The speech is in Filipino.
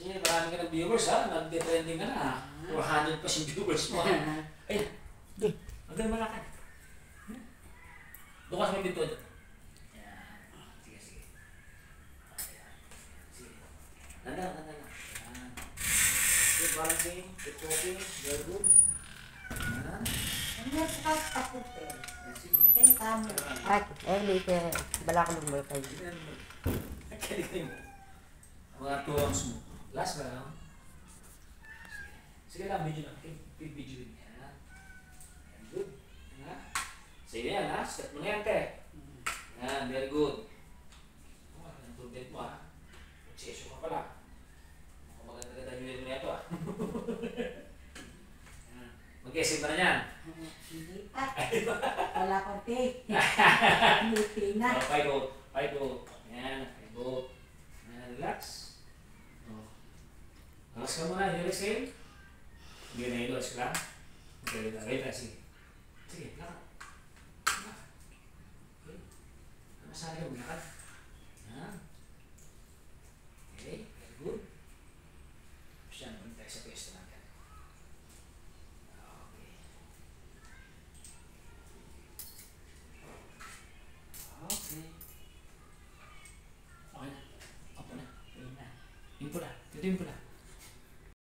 Sige, marami ka ng viewers ha. Nag-trending ka na. 400 pa yung viewers mo. Ayun. Ang ganda malakad. Doon ka sa may dito. Yan. Sige, sige. Ayan. Sige. Nanda. Yan. Good balancing. Good walking. Very good. Yan. Ano yan sa kapupel? Kaya kamo. Lite, balak mo mo kayo. Kaya mo. Mga tuwangs mo. Last na lang. Sige lang, video lang. Keep video yun. Yan. Yan, good. Yan. Sige yan ha. Step mo na yan, te. Yan, very good. Ang improvement mo ha. Obsession ka pala. Maganda-ganda nyo na ito ha. Mag-essay ba na yan? Hindi pa. Wala kong pay. Hindi na. Five go. Yan, 5 go. Relax. Relax ka muna, relax kayo. Hindi na relax ka lang. Okay, wait na, sige. Sige, lakad. Okay. Masaya mo, lakad.